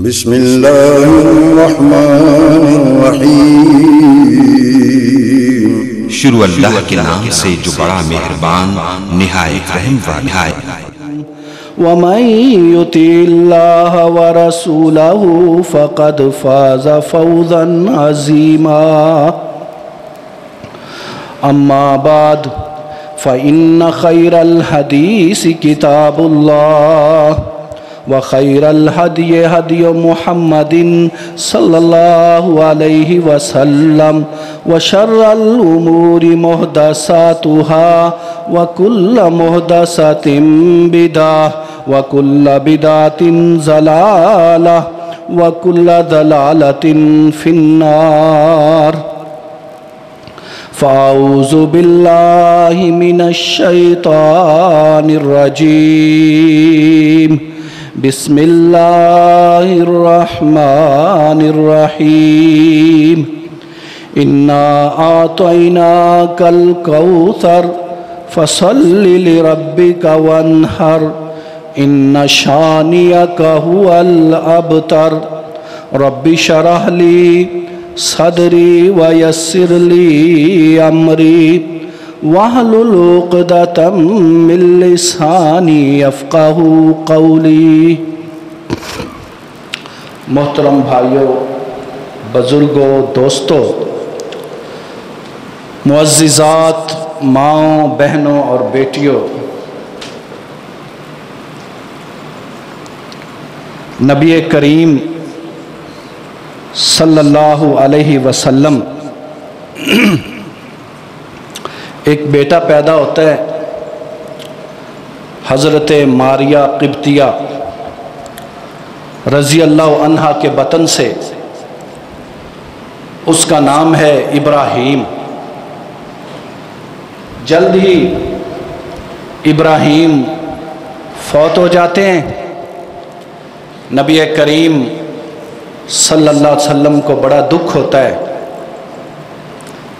بسم اللہ الرحمن الرحیم شروع اللہ کے نام سے جو بڑا مہربان نہایت رحم والا ہے۔ وَمَن يُطِعِ اللَّهَ وَرَسُولَهُ فَقَدْ فَازَ فَوْزًا عَظِيمًا أَمَّا بَعْدُ فَإِنَّ خَيْرَ الْحَدِيثِ كِتَابُ اللَّهِ وَخَيْرَ الْهَدْيِ هَدْيُ مُحَمَّدٍ صَلَّى اللَّهُ عَلَيْهِ وَسَلَّمَ وَشَرَّ الْأُمُورِ مُحْدَثَاتُهَا وَكُلَّ مُحْدَثَةٍ بِدْعَةٌ وَكُلَّ بِدْعَةٍ ضَلَالَةٌ وَكُلَّ ضَلَالَةٍ فِي النَّارِ فَأَعُوذُ بِاللَّهِ مِنَ الشَّيْطَانِ الرَّجِيمِ بسم اللہ الرحمن الرحیم اِنَّا أَعْطَيْنَاكَ الْكَوْثَرَ فَصَلِّ لِرَبِّكَ وَانْحَرْ إِنَّ شَانِئَكَ هُوَ الْأَبْتَرُ رَبِّ اشْرَحْ لِي صدری ویسر لی امری واحلل عقدۃ من لسانی یفقہوا قولی۔ محترم بھائیوں، بزرگوں، دوستوں، معززات، ماؤں، بہنوں اور بیٹیوں، نبی کریم صلی اللہ علیہ وسلم ایک بیٹا پیدا ہوتا ہے حضرت ماریہ قبطیہ رضی اللہ عنہا کے بطن سے، اس کا نام ہے ابراہیم۔ جلد ہی ابراہیم فوت ہو جاتے ہیں۔ نبی کریم صلی اللہ علیہ وسلم کو بڑا دکھ ہوتا ہے،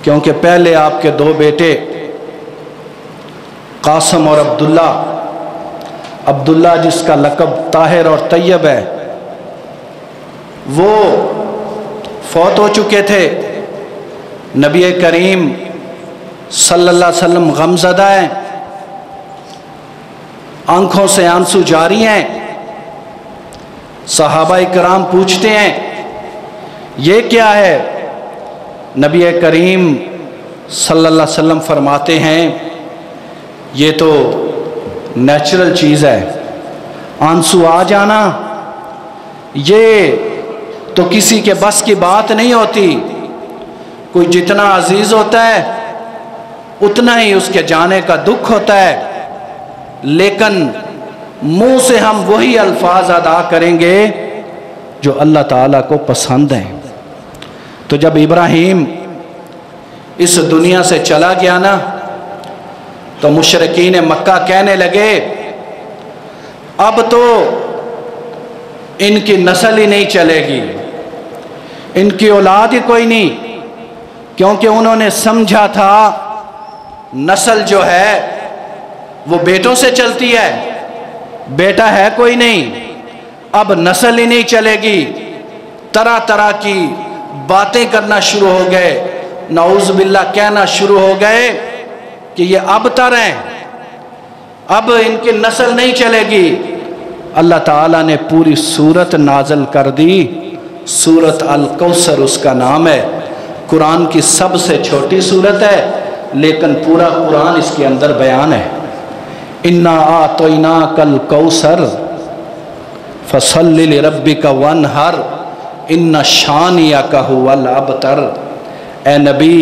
کیونکہ پہلے آپ کے دو بیٹے قاسم اور عبداللہ جس کا لقب طاہر اور طیب ہے، وہ فوت ہو چکے تھے۔ نبی کریم صلی اللہ علیہ وسلم غمزدہ ہیں، آنکھوں سے آنسو جاری ہیں۔ صحابہ کرام پوچھتے ہیں یہ کیا ہے؟ نبی کریم صلی اللہ علیہ وسلم فرماتے ہیں یہ تو نیچرل چیز ہے، آنسو آ جانا یہ تو کسی کے بس کی بات نہیں ہوتی۔ کوئی جتنا عزیز ہوتا ہے اتنا ہی اس کے جانے کا دکھ ہوتا ہے، لیکن منہ سے ہم وہی الفاظ ادا کریں گے جو اللہ تعالیٰ کو پسند ہیں۔ تو جب ابراہیم اس دنیا سے چلا گیا نا، تو مشرکین مکہ کہنے لگے اب تو ان کی نسل ہی نہیں چلے گی، ان کی اولاد ہی کوئی نہیں، کیونکہ انہوں نے سمجھا تھا نسل جو ہے وہ بیٹوں سے چلتی ہے، بیٹا ہے کوئی نہیں، اب نسل ہی نہیں چلے گی۔ طرح طرح کی باتیں کرنا شروع ہو گئے، نعوذ باللہ کہنا شروع ہو گئے کہ یہ ابتر ہیں، اب ان کی نسل نہیں چلے گی۔ اللہ تعالیٰ نے پوری سورت نازل کر دی، سورت الکوثر اس کا نام ہے، قرآن کی سب سے چھوٹی سورت ہے لیکن پورا قرآن اس کے اندر بیان ہے۔ اِنَّا أَعْطَيْنَاكَ الْكَوْثَرَ فَصَلِّ لِرَبِّكَ وَانْحَرْ إِنَّ شَانِئَكَ هُوَ الْأَبْتَرُ۔ اے نبی،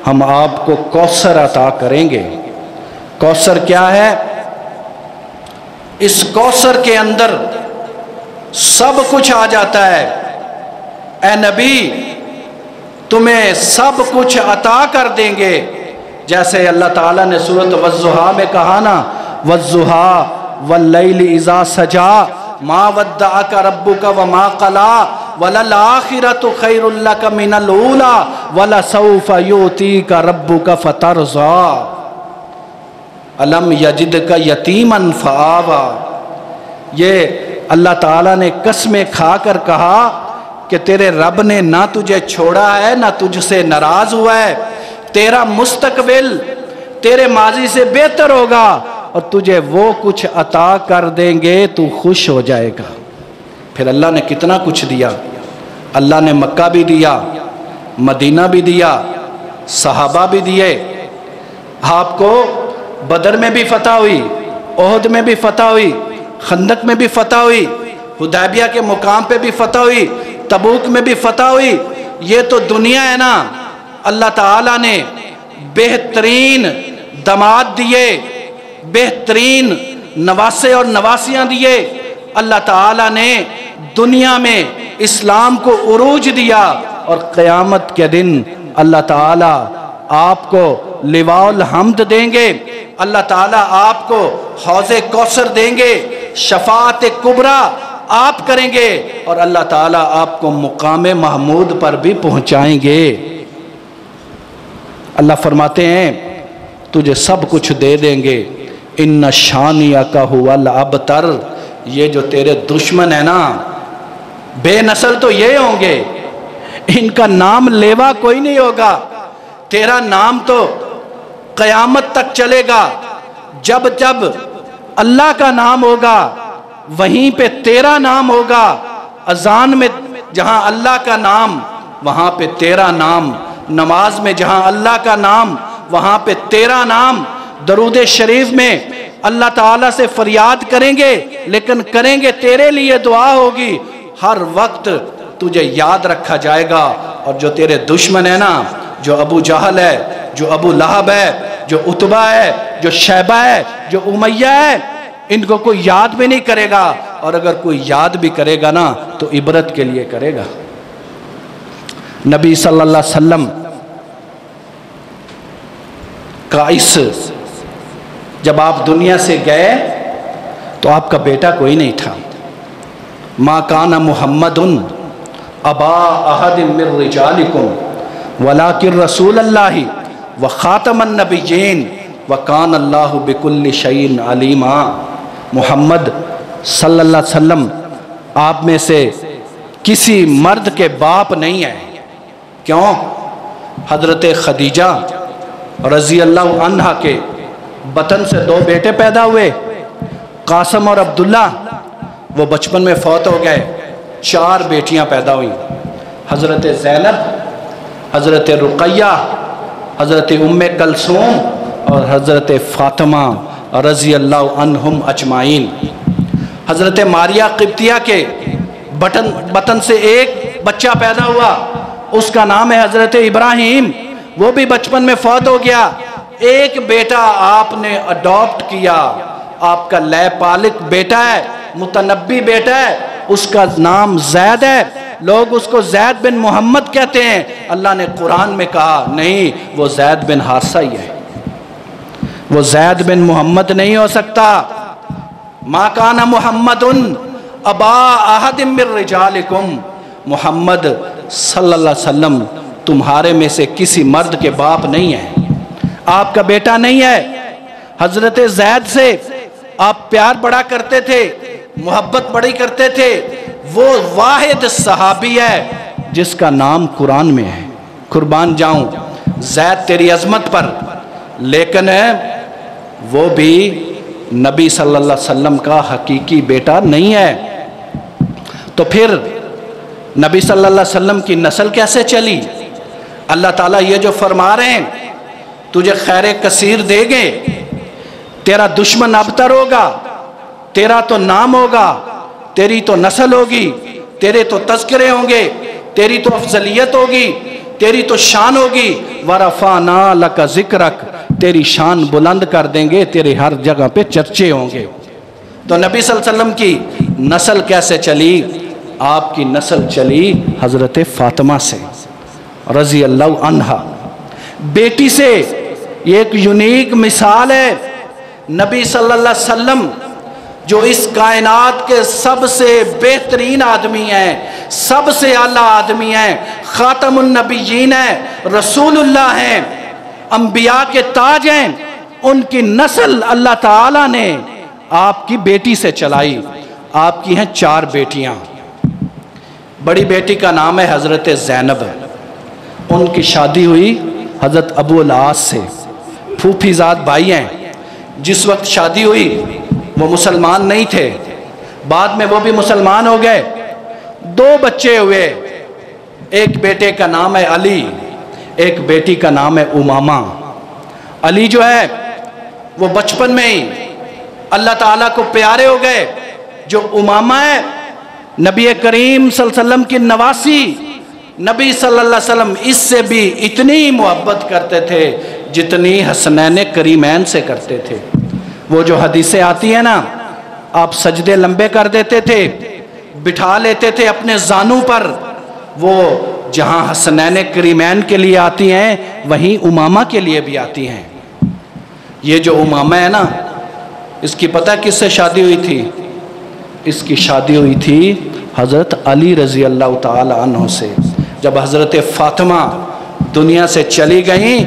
ہم آپ کو کوثر عطا کریں گے۔ کوثر کیا ہے؟ اس کوثر کے اندر سب کچھ آ جاتا ہے۔ اے نبی، تمہیں سب کچھ عطا کر دیں گے، جیسے اللہ تعالیٰ نے سورۃ والضحیٰ میں کہا نا، والضحیٰ واللیل اذا سجا ما ودعک ربک وما قلی وللآخرۃ خیر لک من الاولی ولسوف یؤتیک ربک فترضی الم یجدک یتیما فآوی۔ یہ اللہ تعالیٰ نے قسمیں کھا کر کہا کہ تیرے رب نے نہ تجھے چھوڑا ہے نہ تجھ سے ناراض ہوا ہے، تیرا مستقبل تیرے ماضی سے بہتر ہوگا اور تجھے وہ کچھ عطا کر دیں گے تو خوش ہو جائے گا۔ پھر اللہ نے کتنا کچھ دیا، اللہ نے مکہ بھی دیا، مدینہ بھی دیا، صحابہ بھی دیے، آپ کو بدر میں بھی فتح ہوئی، احد میں بھی فتح ہوئی، خندق میں بھی فتح ہوئی، حدیبیہ کے مقام پہ بھی فتح ہوئی، تبوک میں بھی فتح ہوئی۔ یہ تو دنیا ہے نا، اللہ تعالیٰ نے بہترین داماد دیے، بہترین نواسے اور نواسیاں دیے، اللہ تعالیٰ نے دنیا میں اسلام کو عروج دیا، اور قیامت کے دن اللہ تعالیٰ آپ کو لواء الحمد دیں گے، اللہ تعالیٰ آپ کو حوض کوثر دیں گے، شفاعت کبریٰ آپ کریں گے، اور اللہ تعالیٰ آپ کو مقام محمود پر بھی پہنچائیں گے۔ اللہ فرماتے ہیں تجھے سب کچھ دے دیں گے، ان شانیک ھو الابتر، یہ جو تیرے دشمن ہیں نا، بے نسل تو یہ ہوں گے، ان کا نام لیوا کوئی نہیں ہوگا، تیرا نام تو قیامت تک چلے گا، جب جب اللہ کا نام ہوگا وہیں پہ تیرا نام ہوگا، اذان میں جہاں اللہ کا نام وہاں پہ تیرا نام، نماز میں جہاں اللہ کا نام وہاں پہ تیرا نام، درود شریف میں اللہ تعالیٰ سے فریاد کریں گے لیکن کریں گے تیرے لیے دعا ہوگی، ہر وقت تجھے یاد رکھا جائے گا۔ اور جو تیرے دشمن ہے نا، جو ابو جہل ہے، جو ابو لہب ہے، جو عتبہ ہے، جو شیبہ ہے، جو امیہ ہے، ان کو کوئی یاد بھی نہیں کرے گا، اور اگر کوئی یاد بھی کرے گا نا تو عبرت کے لیے کرے گا۔ نبی صلی اللہ علیہ وسلم قائس جب آپ دنیا سے گئے تو آپ کا بیٹا کوئی نہیں تھا، ما کان محمد ابا احد من رجالکم ولکن رسول اللہ وخاتم النبیین وکان اللہ بکل شیء علیما۔ محمد صلی اللہ علیہ وسلم آپ میں سے کسی مرد کے باپ نہیں ہے۔ کیوں؟ حضرت خدیجہ رضی اللہ عنہ کے بطن سے 2 بیٹے پیدا ہوئے، قاسم اور عبداللہ، وہ بچپن میں فوت ہو گئے، 4 بیٹیاں پیدا ہوئیں، حضرت زینب، حضرت رقیہ، حضرت ام کلثوم اور حضرت فاطمہ رضی اللہ عنہم اجمعین۔ حضرت ماریہ قبطیہ کے بطن سے ایک بچہ پیدا ہوا، اس کا نام ہے حضرت ابراہیم، وہ بھی بچپن میں فوت ہو گیا۔ ایک بیٹا آپ نے اڈاپٹ کیا، آپ کا لے پالک بیٹا ہے، متنبی بیٹا ہے، اس کا نام زید ہے، لوگ اس کو زید بن محمد کہتے ہیں، اللہ نے قرآن میں کہا نہیں، وہ زید بن حارثہ ہی ہے، وہ زید بن محمد نہیں ہو سکتا۔ ما کان محمد ابا احد من رجالکم، محمد صلی اللہ علیہ وسلم تمہارے میں سے کسی مرد کے باپ نہیں ہے، آپ کا بیٹا نہیں ہے۔ حضرت زید سے آپ پیار بڑا کرتے تھے، محبت بڑی کرتے تھے، وہ واحد صحابی ہے جس کا نام قرآن میں ہے۔ قربان جاؤں زید تیری عظمت پر، لیکن وہ بھی نبی صلی اللہ علیہ وسلم کا حقیقی بیٹا نہیں ہے۔ تو پھر نبی صلی اللہ علیہ وسلم کی نسل کیسے چلی؟ اللہ تعالیٰ یہ جو فرما رہے ہیں تجھے خیر کثیر دے گے، تیرا دشمن ابتر ہوگا، تیرا تو نام ہوگا، تیری تو نسل ہوگی، تیرے تو تذکرے ہوں گے، تیری تو افضلیت ہوگی، تیری تو شان ہوگی۔ وَرَفَعْنَا لَكَ ذِكْرَكَ، تیری شان بلند کر دیں گے، تیرے ہر جگہ پہ چرچے ہوں گے۔ تو نبی صلی اللہ علیہ وسلم کی نسل کیسے چلی؟ آپ کی نسل چلی حضرت فاطمہ سے رضی اللہ عنہا، بیٹی سے۔ یہ ایک یونیک مثال ہے، نبی صلی اللہ علیہ وسلم جو اس کائنات کے سب سے بہترین آدمی ہیں، سب سے اعلیٰ آدمی ہیں، خاتم النبیین ہیں، رسول اللہ ہیں، انبیاء کے تاج ہیں، ان کی نسل اللہ تعالیٰ نے آپ کی بیٹی سے چلائی۔ آپ کی ہیں 4 بیٹیاں. بڑی بیٹی کا نام ہے حضرت زینب. ان کی شادی ہوئی حضرت ابو العاص سے. پھوپھی زاد بھائی ہیں. جس وقت شادی ہوئی وہ مسلمان نہیں تھے، بعد میں وہ بھی مسلمان ہو گئے. 2 بچے ہوئے. ایک بیٹے کا نام ہے علی، ایک بیٹی کا نام ہے امامہ. علی جو ہے وہ بچپن میں ہی اللہ تعالیٰ کو پیارے ہو گئے. جو امامہ ہے نبی کریم صلی اللہ علیہ وسلم کی نواسی، نبی صلی اللہ علیہ وسلم اس سے بھی اتنی محبت کرتے تھے جتنی حسنین کریمین سے کرتے تھے. وہ جو حدیثیں آتی ہیں نا، آپ سجدے لمبے کر دیتے تھے، بٹھا لیتے تھے اپنے زانوں پر. وہ جہاں حسنین کریمین کے لیے آتی ہیں وہیں امامہ کے لیے بھی آتی ہیں. یہ جو امامہ ہے نا، اس کی پتہ کس سے شادی ہوئی تھی؟ اس کی شادی ہوئی تھی حضرت علی رضی اللہ تعالی عنہ سے. جب حضرت فاطمہ دنیا سے چلی گئیں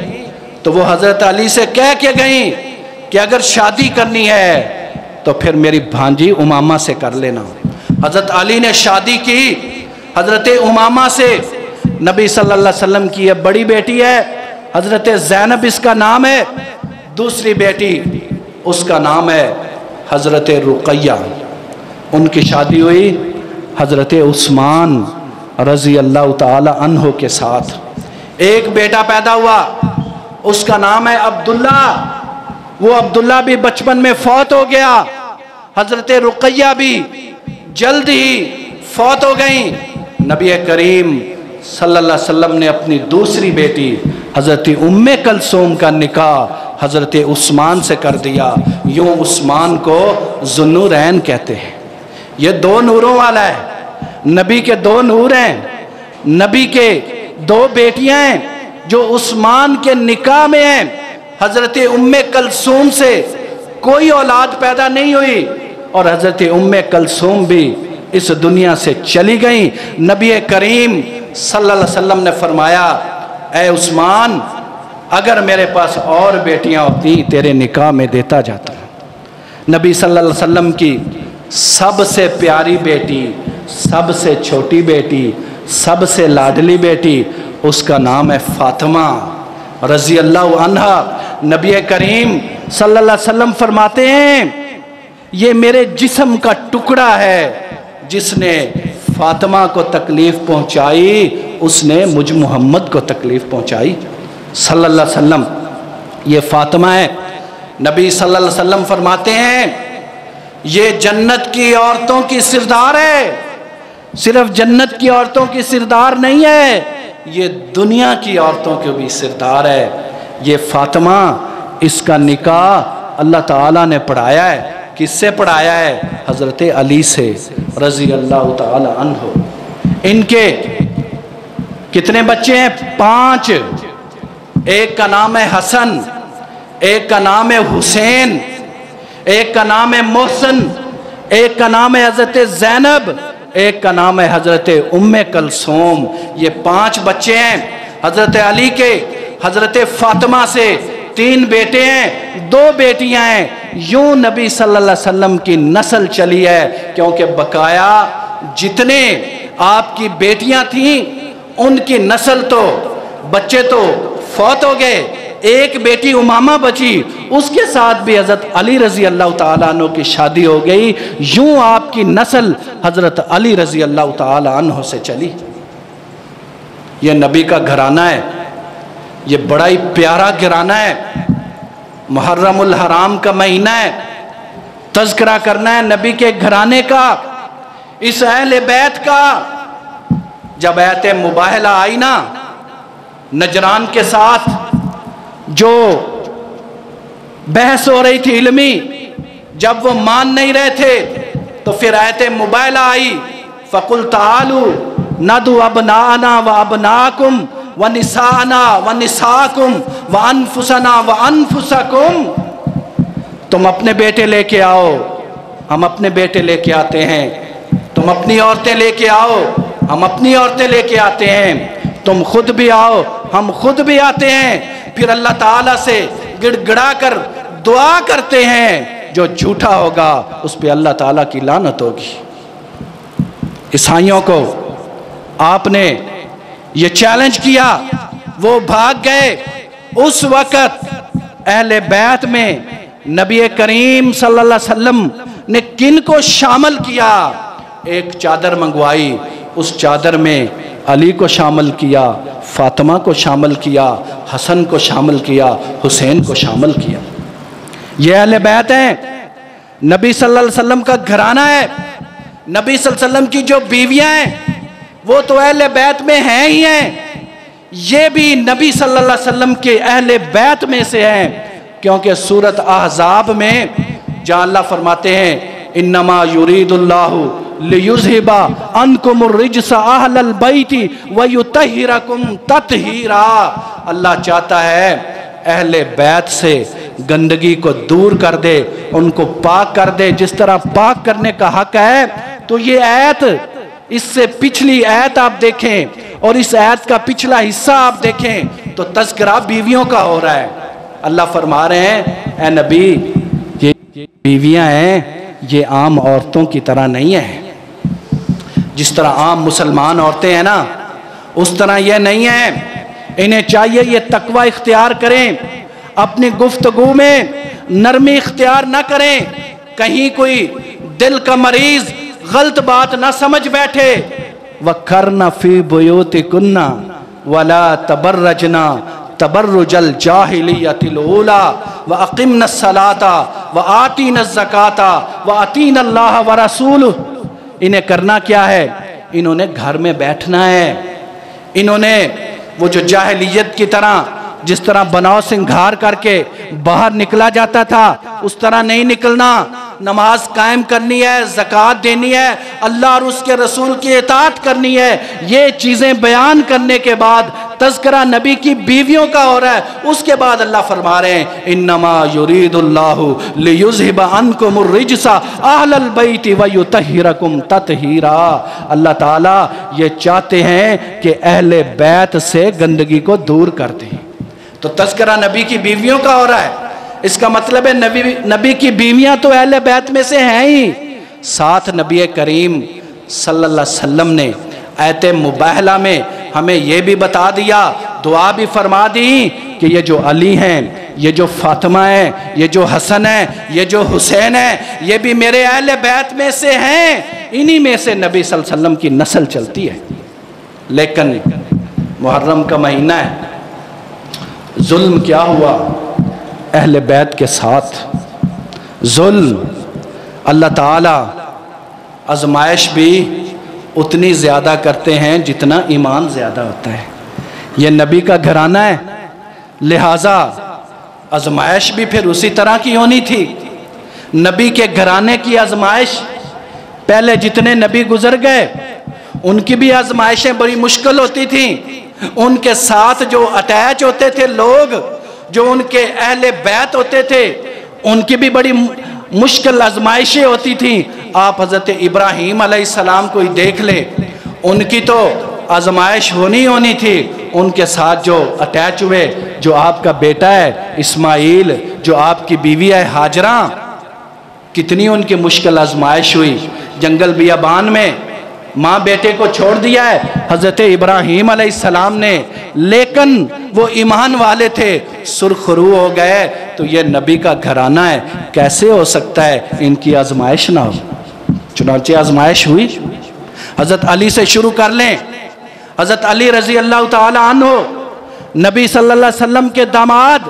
تو وہ حضرت علی سے کہہ کے گئیں کہ اگر شادی کرنی ہے تو پھر میری بھانجی امامہ سے کر لینا. حضرت علی نے شادی کی حضرت امامہ سے. نبی صلی اللہ علیہ وسلم کی یہ بڑی بیٹی ہے، حضرت زینب اس کا نام ہے. دوسری بیٹی اس کا نام ہے حضرت رقیہ. ان کی شادی ہوئی حضرت عثمان رضی اللہ تعالی عنہ کے ساتھ. ایک بیٹا پیدا ہوا، اس کا نام ہے عبداللہ. وہ عبداللہ بھی بچپن میں فوت ہو گیا. حضرت رقیہ بھی جلد ہی فوت ہو گئیں. نبی کریم صلی اللہ علیہ وسلم نے اپنی دوسری بیٹی حضرت ام کلثوم کا نکاح حضرت عثمان سے کر دیا. یوں عثمان کو ذوالنورین کہتے ہیں. یہ 2 نوروں والا ہے. نبی کے 2 نور ہیں. نبی کے 2 بیٹیاں ہیں جو عثمان کے نکاح میں ہیں. حضرت ام کلثوم سے کوئی اولاد پیدا نہیں ہوئی اور حضرت ام کلثوم بھی اس دنیا سے چلی گئیں. نبی کریم صلی اللہ علیہ وسلم نے فرمایا، اے عثمان، اگر میرے پاس اور بیٹیاں ہوتی تیرے نکاح میں دیتا جاتا. نبی صلی اللہ علیہ وسلم کی سب سے پیاری بیٹی، سب سے چھوٹی بیٹی، سب سے لاڈلی بیٹی، اس کا نام ہے فاطمہ رضی اللہ عنہ. نبی کریم صلی اللہ علیہ وسلم فرماتے ہیں یہ میرے جسم کا ٹکڑا ہے. جس نے فاطمہ کو تکلیف پہنچائی اس نے مجھ محمد کو تکلیف پہنچائی صلی اللہ علیہ وسلم. یہ فاطمہ ہے. نبی صلی اللہ علیہ وسلم فرماتے ہیں یہ جنت کی عورتوں کی سردار ہے. صرف جنت کی عورتوں کی سردار نہیں ہے، یہ دنیا کی عورتوں کی بھی سردار ہے. یہ فاطمہ، اس کا نکاح اللہ تعالیٰ نے پڑھایا ہے. کس سے پڑھایا ہے؟ حضرت علی سے رضی اللہ تعالی عنہ. ان کے کتنے بچے ہیں؟ 5. ایک کا نام ہے حسن، ایک کا نام ہے حسین، ایک کا نام ہے محسن، ایک کا نام ہے حضرت زینب، ایک کا نام ہے حضرت ام کلثوم. یہ 5 بچے ہیں حضرت علی کے. حضرت فاطمہ سے 3 بیٹے ہیں، 2 بیٹیاں ہیں. یوں نبی صلی اللہ علیہ وسلم کی نسل چلی ہے، کیونکہ بقایا جتنے آپ کی بیٹیاں تھیں ان کی نسل تو بچے تو فوت ہو گئے. ایک بیٹی امامہ بچی، اس کے ساتھ بھی حضرت علی رضی اللہ تعالیٰ عنہ کی شادی ہو گئی. یوں آپ کی نسل حضرت علی رضی اللہ تعالیٰ عنہ سے چلی. یہ نبی کا گھرانہ ہے. یہ بڑا ہی پیارا گھرانہ ہے. محرم الحرام کا مہینہ ہے. تذکرہ کرنا ہے نبی کے گھرانے کا، اس اہل بیت کا. جب آیت مباہلہ آئی نا نجران کے ساتھ، جو بحث ہو رہی تھی علمی، جب وہ مان نہیں رہے تھے تو پھر آیت مباہلہ آئی. فَقُلْ تَعَالُوا نَدْعُ أَبْنَاءَنَا وَأَبْنَاءَكُمْ وَنِسَاءَنَا وَنِسَاءَكُمْ وَأَنفُسَنَا وَأَنفُسَكُمْ. تم اپنے بیٹے لے کے آؤ، ہم اپنے بیٹے لے کے آتے ہیں. تم اپنی عورتیں لے کے آؤ، ہم اپنی عورتیں لے کے آتے ہیں. تم خود بھی آؤ، ہم خود بھی آتے ہیں. پھر اللہ تعالیٰ سے گڑ گڑا کر دعا کرتے ہیں، جو جھوٹا ہوگا اس پہ اللہ تعالیٰ کی لعنت ہوگی۔ عیسائیوں کو آپ نے یہ چیلنج کیا، وہ بھاگ گئے۔ اس وقت اہل بیت میں نبی کریم صلی اللہ علیہ وسلم نے کن کو شامل کیا؟ ایک چادر منگوائی، اس چادر میں علی کو شامل کیا، فاطمہ کو شامل کیا، حسن کو شامل کیا، حسین کو شامل کیا۔ یہ اہل بیت ہیں، نبی صلی اللہ علیہ وسلم کا گھرانہ ہے۔ نبی صلی اللہ علیہ وسلم کی جو بیویاں ہیں وہ تو اہل بیت میں ہیں ہی ہیں، یہ بھی نبی صلی اللہ علیہ وسلم کے اہل بیت میں سے ہیں، کیونکہ سورۃ احزاب میں جہاں اللہ فرماتے ہیں انما یرید اللہ لیذھب عنکم الرجس اہل البیت ویطہرکم تطہیرا، اللہ چاہتا ہے اہل بیت سے گندگی کو دور کر دے، ان کو پاک کر دے جس طرح پاک کرنے کا حق ہے۔ تو یہ آیت، اس سے پچھلی آیت آپ دیکھیں اور اس آیت کا پچھلا حصہ آپ دیکھیں تو تذکرہ بیویوں کا ہو رہا ہے۔ اللہ فرما رہے ہیں اے نبی یہ بیویاں ہیں، یہ عام عورتوں کی طرح نہیں ہیں، جس طرح عام مسلمان عورتیں ہیں نا اس طرح یہ نہیں ہیں۔ انہیں چاہیے یہ تقوی اختیار کریں، اپنی گفتگو میں نرمی اختیار نہ کریں، کہیں کوئی دل کا مریض غلط بات نہ سمجھ بیٹھے۔ وَقَرْنَ فِي بُيُوتِكُنَّ وَلَا تَبَرَّجْنَ تَبَرُّجَ الْجَاهِلِيَّةِ الْأُولَى وَأَقِمْنَ الصَّلَاةَ وَآتِينَ الزَّكَاةَ وَأَطِيعْنَ اللَّهَ وَرَسُولَهُ۔ انہیں کرنا کیا ہے؟ انہوں نے گھر میں بیٹھنا ہے، انہوں نے وہ جو جاہلیت کی طرح جس طرح بناؤ سنگھار کر کے باہر نکلا جاتا تھا اس طرح نہیں نکلنا، نماز قائم کرنی ہے، زکوٰۃ دینی ہے، اللہ اور اس کے رسول کی اطاعت کرنی ہے۔ یہ چیزیں بیان کرنے کے بعد تذکرہ نبی کی بیویوں کا ہو رہا ہے، اس کے بعد اللہ فرما رہے ہیں انما یرید اللہ لیذھب عنکم الرجس اہل البیت ویطہرکم تطہیرا۔ اللہ تعالیٰ یہ چاہتے ہیں کہ اہل بیت سے گندگی کو دور کر دیں۔ تو تذکرہ نبی کی بیویوں کا ہو رہا ہے، اس کا مطلب ہے نبی کی بیویاں تو اہل بیت میں سے ہیں ہی، ساتھ نبی کریم صلی اللہ علیہ وسلم نے آیت مباہلہ میں ہمیں یہ بھی بتا دیا، دعا بھی فرما دی کہ یہ جو علی ہیں، یہ جو فاطمہ ہیں، یہ جو حسن ہیں، یہ جو حسین ہیں، یہ بھی میرے اہل بیت میں سے ہیں، انہی میں سے نبی صلی اللہ علیہ وسلم کی نسل چلتی ہے۔ لیکن محرم کا مہینہ ہے، ظلم کیا ہوا اہل بیت کے ساتھ؟ ظلم، اللہ تعالیٰ آزمائش بھی اتنی زیادہ کرتے ہیں جتنا ایمان زیادہ ہوتا ہے۔ یہ نبی کا گھرانہ ہے، لہٰذا آزمائش بھی پھر اسی طرح کی ہونی تھی۔ نبی کے گھرانے کی آزمائش، پہلے جتنے نبی گزر گئے ان کی بھی آزمائشیں بڑی مشکل ہوتی تھیں، ان کے ساتھ جو اٹیچ ہوتے تھے لوگ، جو ان کے اہل بیت ہوتے تھے، ان کی بھی بڑی مشکل آزمائشیں ہوتی تھیں۔ آپ حضرت ابراہیم علیہ السلام کو ہی دیکھ لیں، ان کی تو آزمائش ہونی تھی، ان کے ساتھ جو اٹیچ ہوئے، جو آپ کا بیٹا ہے اسماعیل، جو آپ کی بیوی ہے ہاجرہ، کتنی ان کی مشکل آزمائش ہوئی۔ جنگل بیابان میں ماں بیٹے کو چھوڑ دیا ہے حضرت ابراہیم علیہ السلام نے، لیکن وہ ایمان والے تھے، سرخرو ہو گئے۔ تو یہ نبی کا گھرانہ ہے، کیسے ہو سکتا ہے ان کی آزمائش نہ ہو؟ چنانچہ آزمائش ہوئی۔ حضرت علی سے شروع کر لیں، حضرت علی رضی اللہ تعالی عنہ نبی صلی اللہ علیہ وسلم کے داماد،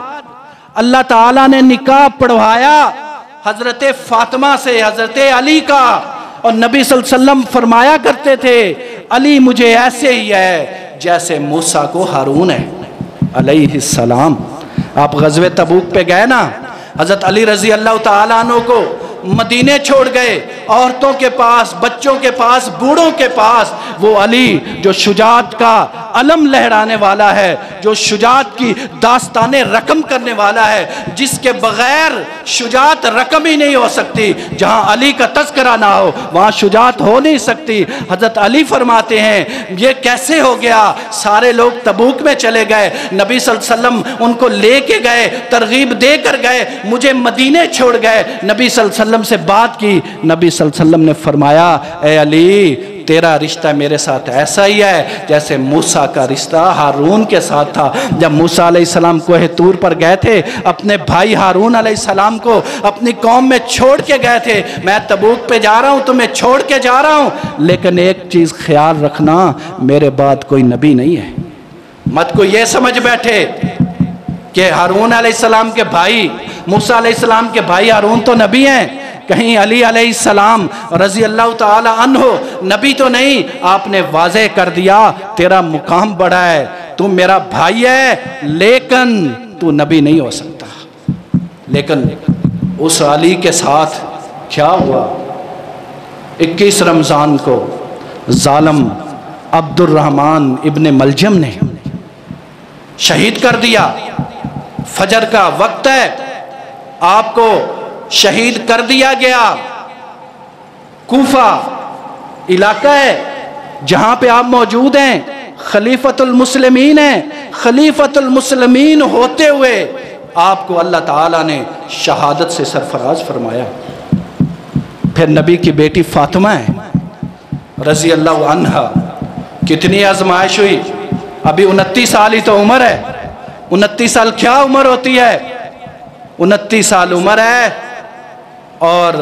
اللہ تعالیٰ نے نکاح پڑھوایا حضرت فاطمہ سے، حضرت علی کا، اور نبی صلی اللہ علیہ وسلم فرمایا کرتے تھے علی مجھے ایسے ہی ہے جیسے موسیٰ کو ہارون ہے علیہ السلام۔ آپ غزوہ تبوک پہ گئے نا، حضرت علی رضی اللہ تعالیٰ عنہ کو مدینے چھوڑ گئے، عورتوں کے پاس، بچوں کے پاس، بوڑھوں کے پاس، وہ علی جو شجاعت کا علم لہرانے والا ہے، جو شجاعت کی داستانیں رقم کرنے والا ہے، جس کے بغیر شجاعت رقم ہی نہیں ہو سکتی۔ جہاں علی کا تذکرہ نہ ہو وہاں شجاعت ہو نہیں سکتی۔ حضرت علی فرماتے ہیں یہ کیسے ہو گیا؟ سارے لوگ تبوک میں چلے گئے، نبی صلی اللہ علیہ وسلم ان کو لے کے گئے، ترغیب دے کر گئے، مجھے مدینے چھوڑ گئے، نبی صلی اللہ علیہ وسلم سے بات کی، نبی صلی اللہ علیہ وسلم نے فرمایا اے علی تیرا رشتہ میرے ساتھ ایسا ہی ہے جیسے موسیٰ کا رشتہ ہارون کے ساتھ تھا۔ جب موسیٰ علیہ السلام کوہ طور پر گئے تھے، اپنے بھائی ہارون علیہ السلام کو اپنی قوم میں چھوڑ کے گئے تھے، میں تبوک پہ جا رہا ہوں، تمہیں چھوڑ کے جا رہا ہوں، لیکن ایک چیز خیال رکھنا، میرے بعد کوئی نبی نہیں ہے۔ مت کو یہ سمجھ بیٹھے کہ ہارون علیہ السلام کے بھائی، موسیٰ علیہ السلام کے بھائی ہارون تو نبی ہیں، کہیں علی علیہ السلام رضی اللہ تعالی عنہ نبی تو نہیں۔ آپ نے واضح کر دیا تیرا مقام بڑا ہے، تو میرا بھائی ہے لیکن تو نبی نہیں ہو سکتا۔ لیکن اس علی کے ساتھ کیا ہوا؟ 21 رمضان کو ظالم عبد الرحمن ابن ملجم نے شہید کر دیا۔ فجر کا وقت ہے، آپ کو شہید کر دیا گیا۔ کوفہ علاقہ ہے جہاں پہ آپ موجود ہیں، خلیفۃ المسلمین ہیں، خلیفۃ المسلمین ہوتے ہوئے آپ کو اللہ تعالیٰ نے شہادت سے سرفراز فرمایا۔ پھر نبی کی بیٹی فاطمہ ہے رضی اللہ عنہا، کتنی آزمائش ہوئی، ابھی 29 سال ہی تو عمر ہے۔ 29 سال کیا عمر ہوتی ہے؟ 29 سال عمر ہے اور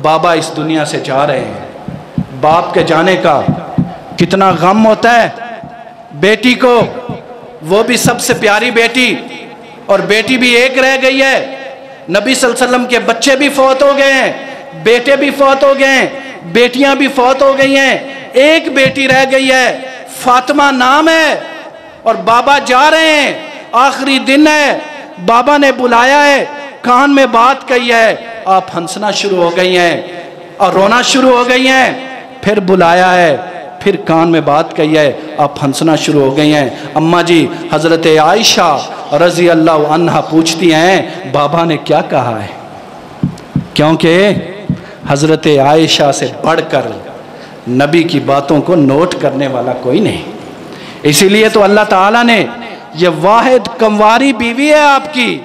بابا اس دنیا سے جا رہے ہیں۔ باپ کے جانے کا کتنا غم ہوتا ہے بیٹی کو، وہ بھی سب سے پیاری بیٹی، اور بیٹی بھی ایک رہ گئی ہے۔ نبی صلی اللہ علیہ وسلم کے بچے بھی فوت ہو گئے ہیں، بیٹے بھی فوت ہو گئے ہیں، بیٹیاں بھی فوت ہو گئی ہیں، ایک بیٹی رہ گئی ہے، فاطمہ نام ہے، اور بابا جا رہے ہیں، آخری دن ہے، بابا نے بلایا ہے، کان میں بات کہی ہے، آپ ہنسنا شروع ہو گئی ہیں اور رونا شروع ہو گئی ہیں۔ پھر بلایا ہے، پھر کان میں بات کہی ہے، آپ ہنسنا شروع ہو گئی ہیں۔ اماں جی حضرت عائشہ رضی اللہ عنہا پوچھتی ہیں بابا نے کیا کہا ہے، کیونکہ حضرت عائشہ سے بڑھ کر نبی کی باتوں کو نوٹ کرنے والا کوئی نہیں۔ اسی لیے تو اللہ تعالیٰ نے یہ واحد کنواری بیوی ہے آپ کی،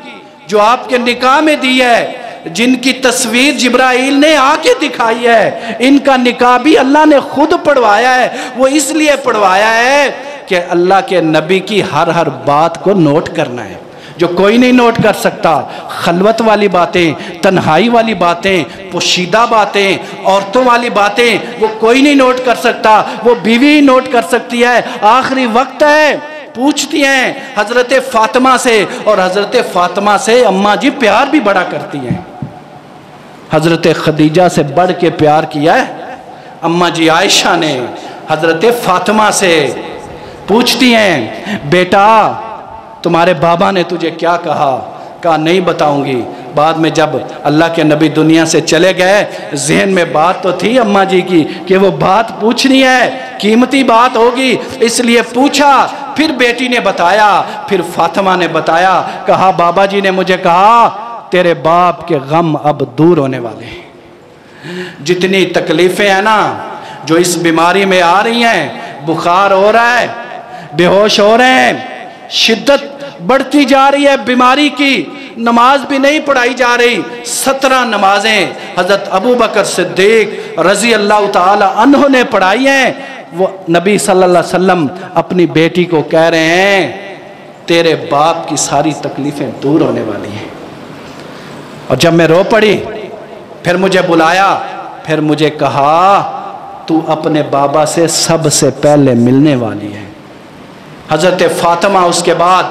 جو آپ کے نکاح میں دی ہے، جن کی تصویر جبرائیل نے آ کے دکھائی ہے، ان کا نکاح بھی اللہ نے خود پڑھوایا ہے۔ وہ اس لیے پڑھوایا ہے کہ اللہ کے نبی کی ہر بات کو نوٹ کرنا ہے، جو کوئی نہیں نوٹ کر سکتا۔ خلوت والی باتیں، تنہائی والی باتیں، پوشیدہ باتیں، عورتوں والی باتیں وہ کوئی نہیں نوٹ کر سکتا، وہ بیوی نوٹ کر سکتی ہے۔ آخری وقت ہے، پوچھتی ہیں حضرت فاطمہ سے، اور حضرت فاطمہ سے اماں جی پیار بھی بڑا کرتی ہیں۔ حضرت خدیجہ سے بڑھ کے پیار کیا ہے اماں جی عائشہ نے حضرت فاطمہ سے۔ پوچھتی ہیں بیٹا تمہارے بابا نے تجھے کیا کہا؟ کہا نہیں بتاؤں گی۔ بعد میں جب اللہ کے نبی دنیا سے چلے گئے، ذہن میں بات تو تھی اماں جی کی کہ وہ بات پوچھنی ہے، قیمتی بات ہوگی، اس لیے پوچھا۔ پھر بیٹی نے بتایا، پھر فاطمہ نے بتایا، کہا بابا جی نے مجھے کہا تیرے باپ کے غم اب دور ہونے والے ہیں۔ جتنی تکلیفیں ہیں نا جو اس بیماری میں آ رہی ہیں، بخار ہو رہا ہے، بے ہوش ہو رہے ہیں، شدت بڑھتی جا رہی ہے بیماری کی، نماز بھی نہیں پڑھائی جا رہی۔ 17 نمازیں حضرت ابو بکر صدیق رضی اللہ تعالی عنہ نے پڑھائی ہیں۔ وہ نبی صلی اللہ علیہ وسلم اپنی بیٹی کو کہہ رہے ہیں تیرے باپ کی ساری تکلیفیں دور ہونے والی ہیں۔ اور جب میں رو پڑی، پھر مجھے بلایا، پھر مجھے کہا تو اپنے بابا سے سب سے پہلے ملنے والی ہے۔ حضرت فاطمہ اس کے بعد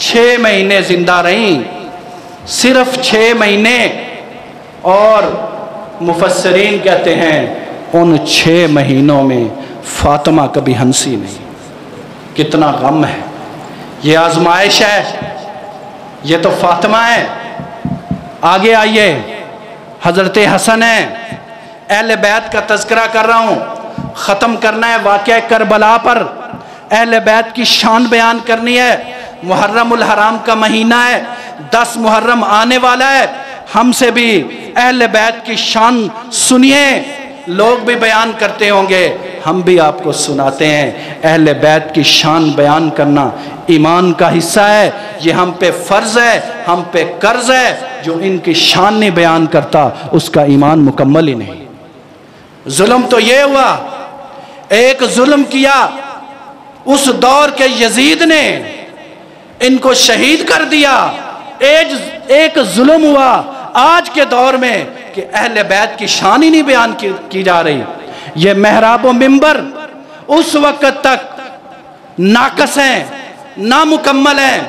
6 مہینے زندہ رہیں، صرف 6 مہینے، اور مفسرین کہتے ہیں ان 6 مہینوں میں فاطمہ کبھی ہنسی نہیں۔ کتنا غم ہے، یہ آزمائش ہے، یہ تو فاطمہ ہے۔ آگے آئیے، حضرت حسن ہے، اہل بیت کا تذکرہ کر رہا ہوں، ختم کرنا ہے واقعہ کربلا پر۔ اہل بیت کی شان بیان کرنی ہے۔ محرم الحرام کا مہینہ ہے، 10 محرم آنے والا ہے، ہم سے بھی اہل بیت کی شان سنیے۔ لوگ بھی بیان کرتے ہوں گے، ہم بھی آپ کو سناتے ہیں۔ اہل بیت کی شان بیان کرنا ایمان کا حصہ ہے، یہ ہم پہ فرض ہے، ہم پہ قرض ہے۔ جو ان کی شان نہیں بیان کرتا اس کا ایمان مکمل ہی نہیں۔ ظلم تو یہ ہوا، ایک ظلم کیا اس دور کے یزید نے، ان کو شہید کر دیا۔ ایک ظلم ہوا آج کے دور میں کہ اہل بیت کی شان ہی نہیں بیان کی جا رہی۔ یہ محراب و منبر اس وقت تک ناقص ہیں، نامکمل ہیں،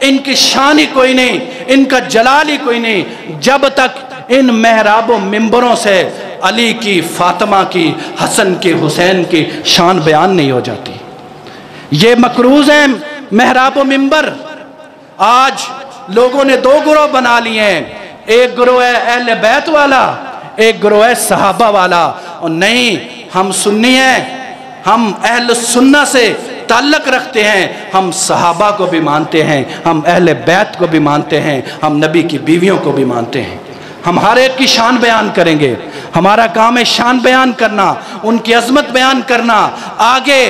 ان کی شان ہی کوئی نہیں، ان کا جلال ہی کوئی نہیں، جب تک ان محراب و منبروں سے علی کی، فاطمہ کی، حسن کی، حسین کی شان بیان نہیں ہو جاتی۔ یہ مکروز ہیں محراب و منبر۔ آج لوگوں نے 2 گروہ بنا لیے ہیں، ایک گروہ ہے اہل بیت والا، ایک گروہ ہے صحابہ والا۔ اور نہیں، ہم سنی ہیں، ہم اہل سنہ سے تعلق رکھتے ہیں، ہم صحابہ کو بھی مانتے ہیں، ہم اہل بیت کو بھی مانتے ہیں، ہم نبی کی بیویوں کو بھی مانتے ہیں۔ ہم ہر ایک کی شان بیان کریں گے، ہمارا کام ہے شان بیان کرنا، ان کی عظمت بیان کرنا۔ آگے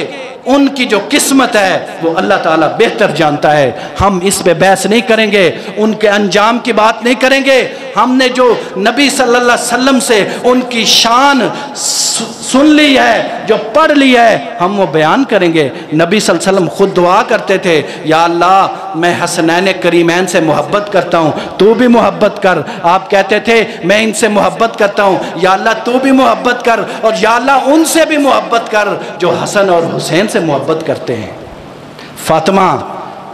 ان کی جو قسمت ہے وہ اللہ تعالیٰ بہتر جانتا ہے، ہم اس پہ بحث نہیں کریں گے، ان کے انجام کی بات نہیں کریں گے۔ ہم نے جو نبی صلی اللہ علیہ وسلم سے ان کی شان سن لی ہے، جو پڑھ لی ہے، ہم وہ بیان کریں گے۔ نبی صلی اللہ علیہ وسلم خود دعا کرتے تھے، یا اللہ میں حسنین کریمین سے محبت کرتا ہوں، تو بھی محبت کر۔ آپ کہتے تھے میں ان سے محبت کرتا ہوں، یا اللہ تو بھی محبت کر، اور یا اللہ ان سے بھی محبت کر جو حسن اور حسین سے محبت کرتے ہیں۔ فاطمہ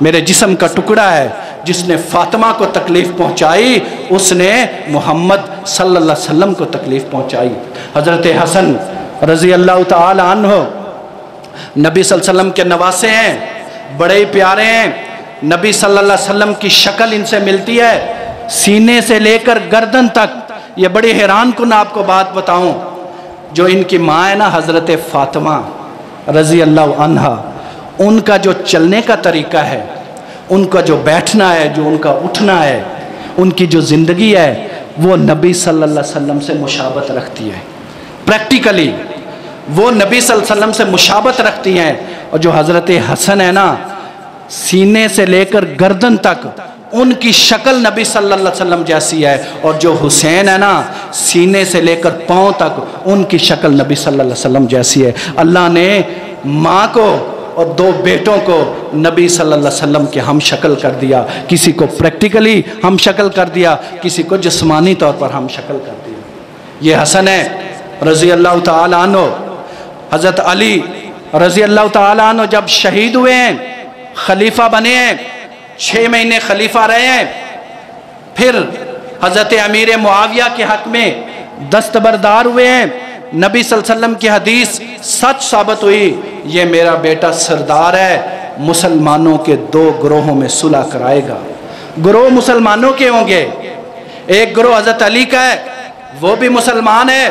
میرے جسم کا ٹکڑا ہے، جس نے فاطمہ کو تکلیف پہنچائی اس نے محمد صلی اللہ علیہ وسلم کو تکلیف پہنچائی۔ حضرت حسن رضی اللہ تعالی عنہ نبی صلی اللہ علیہ وسلم کے نواسے ہیں، بڑے ہی پیارے ہیں۔ نبی صلی اللہ علیہ وسلم کی شکل ان سے ملتی ہے، سینے سے لے کر گردن تک۔ یہ بڑی حیران کن آپ کو بات بتاؤں، جو ان کی ماں ہے نا حضرت فاطمہ رضی اللہ عنہا، ان کا جو چلنے کا طریقہ ہے، ان کا جو بیٹھنا ہے، جو ان کا اٹھنا ہے، ان کی جو زندگی ہے، وہ نبی صلی اللہ علیہ وسلم سے مشابہت رکھتی ہے۔ پریکٹیکلی وہ نبی صلی اللہ علیہ وسلم سے مشابہت رکھتی ہیں۔ اور جو حضرت حسن ہے نا، سینے سے لے کر گردن تک ان کی شکل نبی صلی اللہ علیہ وسلم جیسی ہے، اور جو حسین ہے نا، سینے سے لے کر پاؤں تک ان کی شکل نبی صلی اللہ علیہ وسلم جیسی ہے۔ اللہ نے ماں کو اور 2 بیٹوں کو نبی صلی اللہ علیہ وسلم کے ہم شکل کر دیا، کسی کو پریکٹیکلی ہم شکل کر دیا، کسی کو جسمانی طور پر ہم شکل کر دیا۔ یہ حسن ہے رضی اللہ تعالی عنہ۔ حضرت علی رضی اللہ تعالی عنہ جب شہید ہوئے ہیں، خلیفہ بنے ہیں، 6 مہینے خلیفہ رہے ہیں، پھر حضرت امیر معاویہ کے حق میں دستبردار ہوئے ہیں۔ نبی صلی اللہ علیہ وسلم کی حدیث سچ ثابت ہوئی، یہ میرا بیٹا سردار ہے، مسلمانوں کے 2 گروہوں میں صلح کرائے گا۔ گروہ مسلمانوں کے ہوں گے، ایک گروہ حضرت علی کا ہے، وہ بھی مسلمان ہے،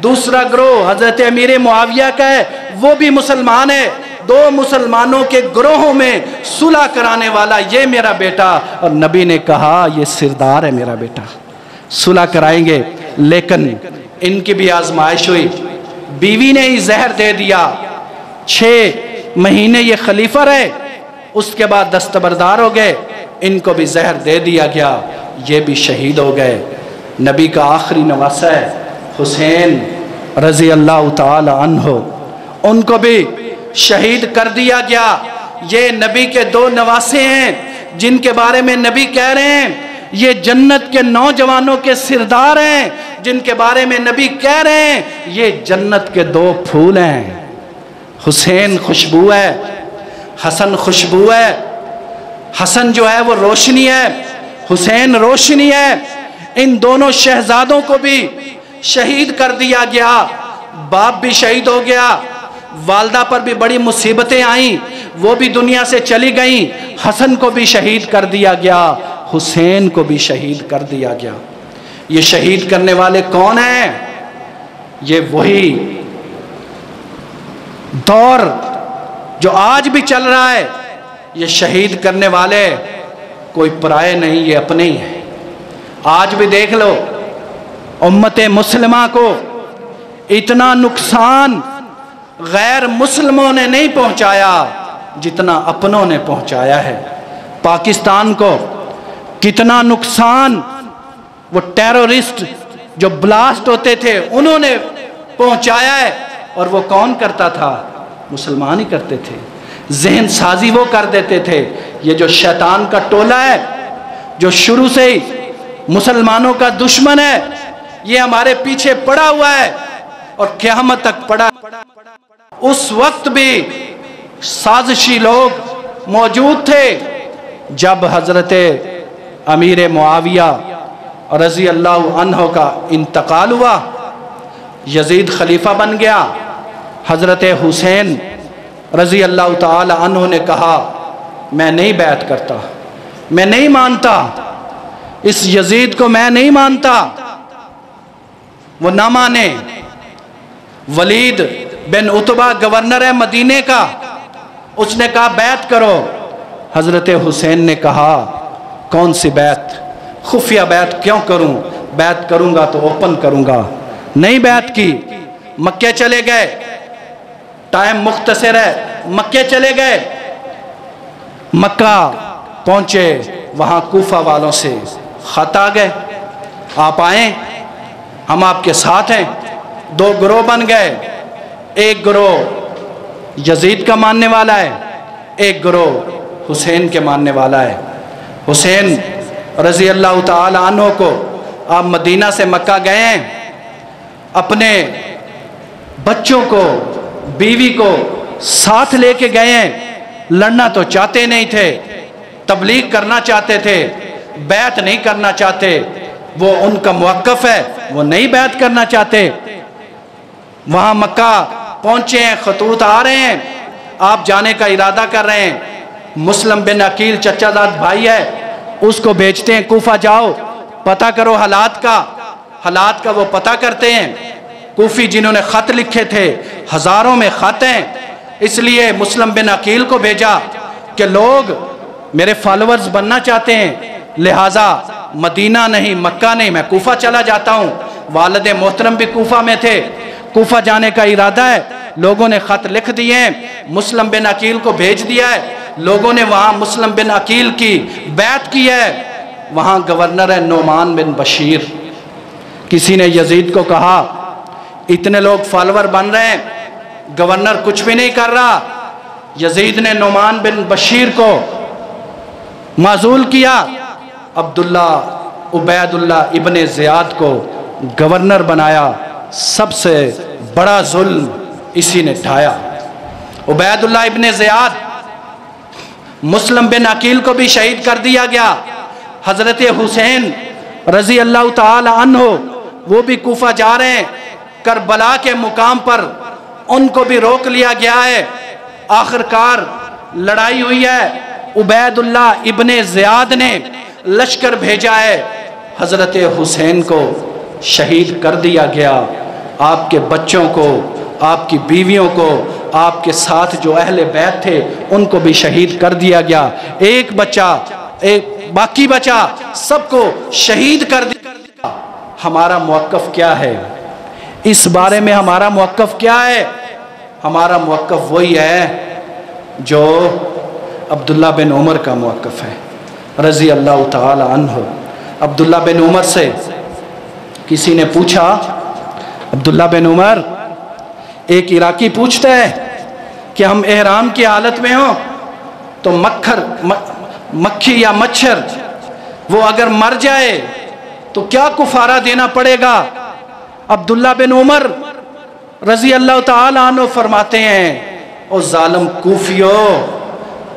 دوسرا گروہ حضرت امیر معاویہ کا ہے، وہ بھی مسلمان ہے۔ 2 مسلمانوں کے گروہوں میں صلح کرانے والا یہ میرا بیٹا، اور نبی نے کہا یہ سردار ہے میرا بیٹا، صلح کرائیں گے۔ لیکن ان کی بھی آزمائش ہوئی، بیوی نے ہی زہر دے دیا۔ 6 مہینے یہ خلیفہ رہے، اس کے بعد دستبردار ہو گئے، ان کو بھی زہر دے دیا گیا، یہ بھی شہید ہو گئے۔ نبی کا آخری نواسہ ہے حسین رضی اللہ تعالی عنہ، ان کو بھی شہید کر دیا گیا۔ یہ نبی کے 2 نواسے ہیں جن کے بارے میں نبی کہہ رہے ہیں یہ جنت کے نوجوانوں کے سردار ہیں، جن کے بارے میں نبی کہہ رہے ہیں یہ جنت کے 2 پھول ہیں۔ حسین خوشبو ہے، حسن خوشبو ہے۔ حسن جو ہے وہ روشنی ہے، حسین روشنی ہے۔ ان دونوں شہزادوں کو بھی شہید کر دیا گیا، باپ بھی شہید ہو گیا، والدہ پر بھی بڑی مصیبتیں آئیں، وہ بھی دنیا سے چلی گئیں۔ حسن کو بھی شہید کر دیا گیا، حسین کو بھی شہید کر دیا گیا۔ یہ شہید کرنے والے کون ہیں؟ یہ وہی دور جو آج بھی چل رہا ہے، یہ شہید کرنے والے کوئی پرائے نہیں، یہ اپنے ہی ہیں۔ آج بھی دیکھ لو، امت مسلمہ کو اتنا نقصان غیر مسلموں نے نہیں پہنچایا جتنا اپنوں نے پہنچایا ہے۔ پاکستان کو کتنا نقصان وہ ٹیرورسٹ جو بلاسٹ ہوتے تھے انہوں نے پہنچایا ہے، اور وہ کون کرتا تھا؟ مسلمان ہی کرتے تھے۔ ذہن سازی وہ کر دیتے تھے۔ یہ جو شیطان کا ٹولہ ہے، جو شروع سے ہی مسلمانوں کا دشمن ہے، یہ ہمارے پیچھے پڑا ہوا ہے اور قیامت تک پڑا۔ اس وقت بھی سازشی لوگ موجود تھے جب حضرت امیر معاویہ رضی اللہ عنہ کا انتقال ہوا، یزید خلیفہ بن گیا۔ حضرت حسین رضی اللہ تعالی عنہ نے کہا میں نہیں بیعت کرتا، میں نہیں مانتا، اس یزید کو میں نہیں مانتا۔ وہ نہ مانے۔ ولید بن عتبہ گورنر ہے مدینے کا، اس نے کہا بیعت کرو۔ حضرت حسین نے کہا کون سی بیعت؟ خفیہ بیعت کیوں کروں؟ بیعت کروں گا تو اوپن کروں گا۔ نہیں بیعت کی۔ مکہ چلے گئے، ٹائم مختصر ہے، مکہ چلے گئے۔ مکہ پہنچے، وہاں کوفہ والوں سے خط آ گئے، آپ آئیں، ہم آپ کے ساتھ ہیں۔ دو گروہ بن گئے، ایک گروہ یزید کا ماننے والا ہے، ایک گروہ حسین کے ماننے والا ہے۔ حسین رضی اللہ تعالی عنہ کو آپ مدینہ سے مکہ گئے ہیں، اپنے بچوں کو، بیوی کو ساتھ لے کے گئے ہیں۔ لڑنا تو چاہتے نہیں تھے، تبلیغ کرنا چاہتے تھے، بیعت نہیں کرنا چاہتے۔ وہ ان کا موقف ہے، وہ نہیں بیعت کرنا چاہتے۔ وہاں مکہ پہنچے ہیں، خطوط آ رہے ہیں، آپ جانے کا ارادہ کر رہے ہیں۔ مسلم بن عقیل چچا داد بھائی ہے، اس کو بھیجتے ہیں کوفہ جاؤ پتہ کرو حالات کا وہ پتہ کرتے ہیں۔ کوفی جنہوں نے خط لکھے تھے، ہزاروں میں خط ہیں، اس لیے مسلم بن عقیل کو بھیجا کہ لوگ میرے فالورز بننا چاہتے ہیں، لہٰذا مدینہ نہیں، مکہ نہیں، میں کوفہ چلا جاتا ہوں۔ والد محترم بھی کوفہ میں تھے، کوفہ جانے کا ارادہ ہے۔ لوگوں نے خط لکھ دیے ہیں، مسلم بن عقیل کو بھیج دیا ہے۔ لوگوں نے وہاں مسلم بن عقیل کی بیعت کی ہے۔ وہاں گورنر ہے نعمان بن بشیر۔ کسی نے یزید کو کہا اتنے لوگ فالور بن رہے ہیں، گورنر کچھ بھی نہیں کر رہا۔ یزید نے نعمان بن بشیر کو معزول کیا، عبداللہ عبید اللہ ابن زیاد کو گورنر بنایا۔ سب سے بڑا ظلم اسی نے ڈھایا۔ عبید اللہ ابن زیاد، مسلم بن عقیل کو بھی شہید کر دیا گیا۔ حضرت حسین رضی اللہ تعالی عنہ وہ بھی کوفہ جا رہے ہیں، کربلا کے مقام پر ان کو بھی روک لیا گیا ہے۔ آخر کار لڑائی ہوئی ہے، عبید اللہ ابن زیاد نے لشکر بھیجا ہے، حضرت حسین کو شہید کر دیا گیا۔ آپ کے بچوں کو، آپ کی بیویوں کو، آپ کے ساتھ جو اہل بیت تھے ان کو بھی شہید کر دیا گیا۔ ایک بچہ، باقی بچہ، سب کو شہید کر دیا۔ ہمارا موقف کیا ہے اس بارے میں؟ ہمارا موقف کیا ہے؟ ہمارا موقف وہی ہے جو عبداللہ بن عمر کا موقف ہے رضی اللہ تعالی عنہ۔ عبداللہ بن عمر سے کسی نے پوچھا، عبداللہ بن عمر، ایک عراقی پوچھتا ہے کہ ہم احرام کی حالت میں ہوں تو مکھی یا مچھر وہ اگر مر جائے تو کیا کفارہ دینا پڑے گا؟ عبداللہ بن عمر رضی اللہ تعالی عنہ فرماتے ہیں، او ظالم کوفیو،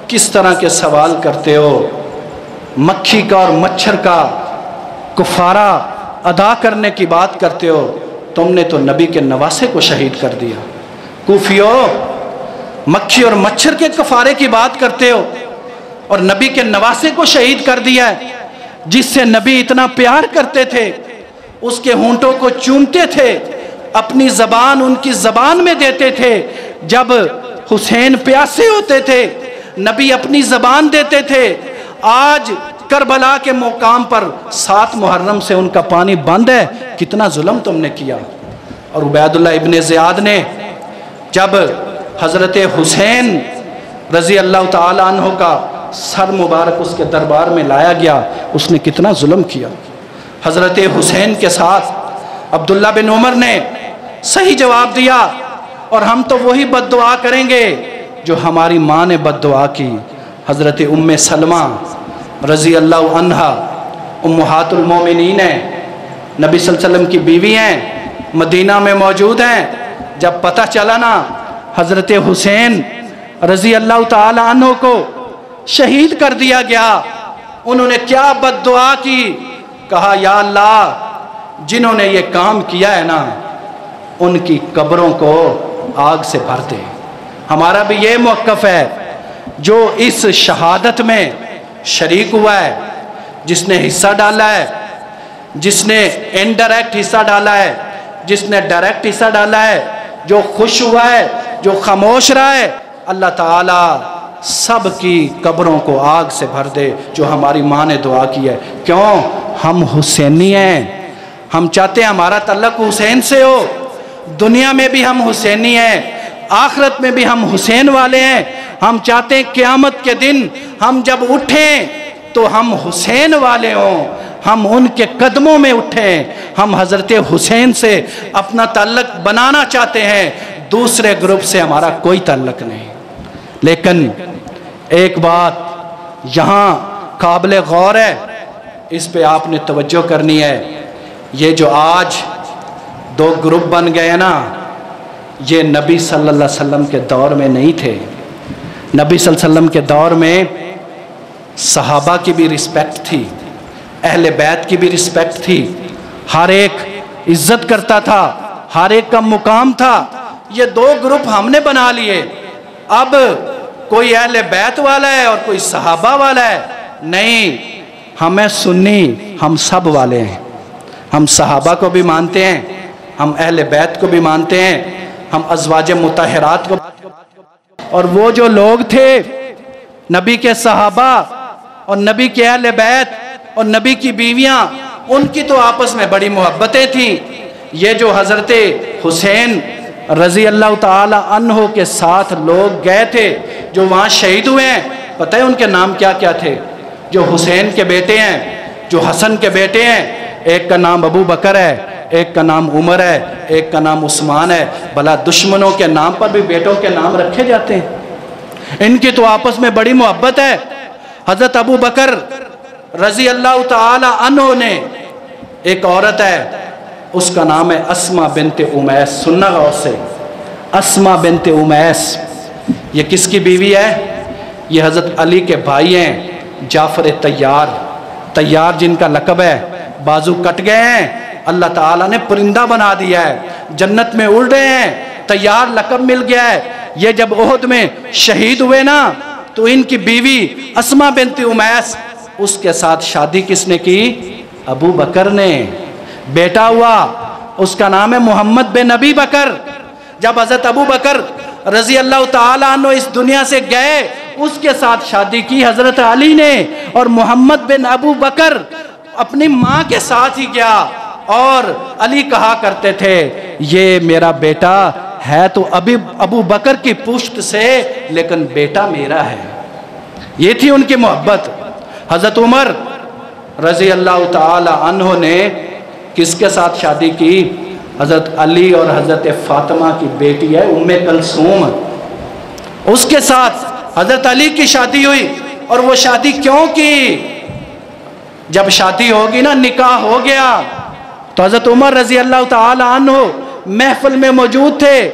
کس طرح کے سوال کرتے ہو؟ مکھی کا اور مچھر کا کفارہ ادا کرنے کی بات کرتے ہو، تم نے تو نبی کے نواسے کو شہید کر دیا۔ کوفیو، مکھی اور مچھر کے کفارے کی بات کرتے ہو اور نبی کے نواسے کو شہید کر دیا ہے، جس سے نبی اتنا پیار کرتے تھے، اس کے ہونٹوں کو چومتے تھے، اپنی زبان ان کی زبان میں دیتے تھے۔ جب حسین پیاسے ہوتے تھے نبی اپنی زبان دیتے تھے. آج کربلا کے مقام پر 7 محرم سے ان کا پانی بند ہے. کتنا ظلم تم نے کیا. اور عبید اللہ ابن زیاد نے جب حضرت حسین رضی اللہ تعالی عنہ کا سر مبارک اس کے دربار میں لایا گیا, اس نے کتنا ظلم کیا. حضرت حسین کے ساتھ عبداللہ بن عمر نے صحیح جواب دیا, اور ہم تو وہی بد دعا کریں گے جو ہماری ماں نے بد دعا کی. حضرت ام سلمہ رضی اللہ عنہا امہات المومنین ہیں, نبی صلی اللہ علیہ وسلم کی بیوی ہیں, مدینہ میں موجود ہیں. جب پتہ چلا نا حضرت حسین رضی اللہ تعالی عنہ کو شہید کر دیا گیا, انہوں نے کیا بد دعا کی. کہا یا اللہ جنہوں نے یہ کام کیا ہے نا ان کی قبروں کو آگ سے بھر دے. ہمارا بھی یہ موقف ہے, جو اس شہادت میں شریک ہوا ہے, جس نے حصہ ڈالا ہے, جس نے انڈائریکٹ حصہ ڈالا ہے, جس نے ڈائریکٹ حصہ ڈالا ہے, جو خوش ہوا ہے, جو خاموش رہا ہے, اللہ تعالیٰ سب کی قبروں کو آگ سے بھر دے جو ہماری ماں نے دعا کی ہے. کیوں؟ ہم حسینی ہیں, ہم چاہتے ہیں ہمارا تعلق حسین سے ہو. دنیا میں بھی ہم حسینی ہیں, آخرت میں بھی ہم حسین والے ہیں. ہم چاہتے ہیں قیامت کے دن ہم جب اٹھیں تو ہم حسین والے ہوں, ہم ان کے قدموں میں اٹھیں. ہم حضرت حسین سے اپنا تعلق بنانا چاہتے ہیں, دوسرے گروپ سے ہمارا کوئی تعلق نہیں. لیکن ایک بات یہاں قابل غور ہے, اس پہ آپ نے توجہ کرنی ہے. یہ جو آج 2 گروپ بن گئے نا, یہ نبی صلی اللہ علیہ وسلم کے دور میں نہیں تھے. نبی صلی اللہ علیہ وسلم کے دور میں صحابہ کی بھی رسپیکٹ تھی, اہل بیت کی بھی رسپیکٹ تھی, ہر ایک عزت کرتا تھا, ہر ایک کا مقام تھا. یہ 2 گروپ ہم نے بنا لیے. اب کوئی اہل بیت والا ہے اور کوئی صحابہ والا ہے. نہیں, ہمیں سنی ہم سب والے ہیں. ہم صحابہ کو بھی مانتے ہیں, ہم اہل بیت کو بھی مانتے ہیں, ہم ازواج مطہرات کو. اور وہ جو لوگ تھے نبی کے صحابہ اور نبی کے اہل بیت اور نبی کی بیویاں, ان کی تو آپس میں بڑی محبتیں تھیں. یہ جو حضرت حسین رضی اللہ تعالی عنہ کے ساتھ لوگ گئے تھے جو وہاں شہید ہوئے ہیں, پتہ ہے ان کے نام کیا کیا تھے؟ جو حسین کے بیٹے ہیں, جو حسن کے بیٹے ہیں, ایک کا نام ابو بکر ہے, ایک کا نام عمر ہے, ایک کا نام عثمان ہے. بھلا دشمنوں کے نام پر بھی بیٹوں کے نام رکھے جاتے ہیں. ان کی تو آپس میں بڑی محبت ہے. حضرت ابو بکر رضی اللہ تعالی عنہ نے, ایک عورت ہے اس کا نام ہے اسما بنت امیس. سننا غور سے, اسما بنت امیس یہ کس کی بیوی ہے؟ یہ حضرت علی کے بھائی ہیں, جعفر طیار. طیار جن کا لقب ہے, بازو کٹ گئے ہیں, اللہ تعالیٰ نے پرندہ بنا دیا ہے, جنت میں اڑ رہے ہیں, طیار لقب مل گیا ہے. یہ جب احد میں شہید ہوئے نا تو ان کی بیوی اسما بنت امیس, اس کے ساتھ شادی کس نے کی؟ ابو بکر نے. بیٹا ہوا, اس کا نام ہے محمد بن ابی بکر. جب حضرت ابو بکر رضی اللہ تعالیٰ عنہ اس دنیا سے گئے, اس کے ساتھ شادی کی حضرت علی نے. اور محمد بن ابو بکر اپنی ماں کے ساتھ ہی گیا, اور علی کہا کرتے تھے یہ میرا بیٹا ہے تو ابو بکر کی پشت سے, لیکن بیٹا میرا ہے. یہ تھی ان کی محبت. حضرت عمر رضی اللہ تعالی عنہ نے کس کے ساتھ شادی کی؟ حضرت علی اور حضرت فاطمہ کی بیٹی ہے ام کلثوم, اس کے ساتھ حضرت علی کی شادی ہوئی. اور وہ شادی کیوں کی؟ جب شادی ہوگی نا, نکاح ہو گیا, تو حضرت عمر رضی اللہ تعالی عنہ محفل میں موجود تھے,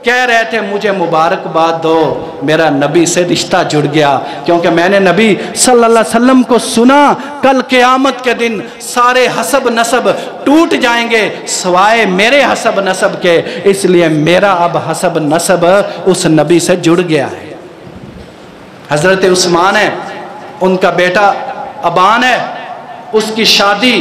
کہہ رہے تھے مجھے مبارکباد دو, میرا نبی سے رشتہ جڑ گیا. کیونکہ میں نے نبی صلی اللہ علیہ وسلم کو سنا, کل قیامت کے دن سارے حسب نسب ٹوٹ جائیں گے سوائے میرے حسب نسب کے, اس لیے میرا اب حسب نسب اس نبی سے جڑ گیا ہے. حضرت عثمان ہے, ان کا بیٹا ابان ہے, اس کی شادی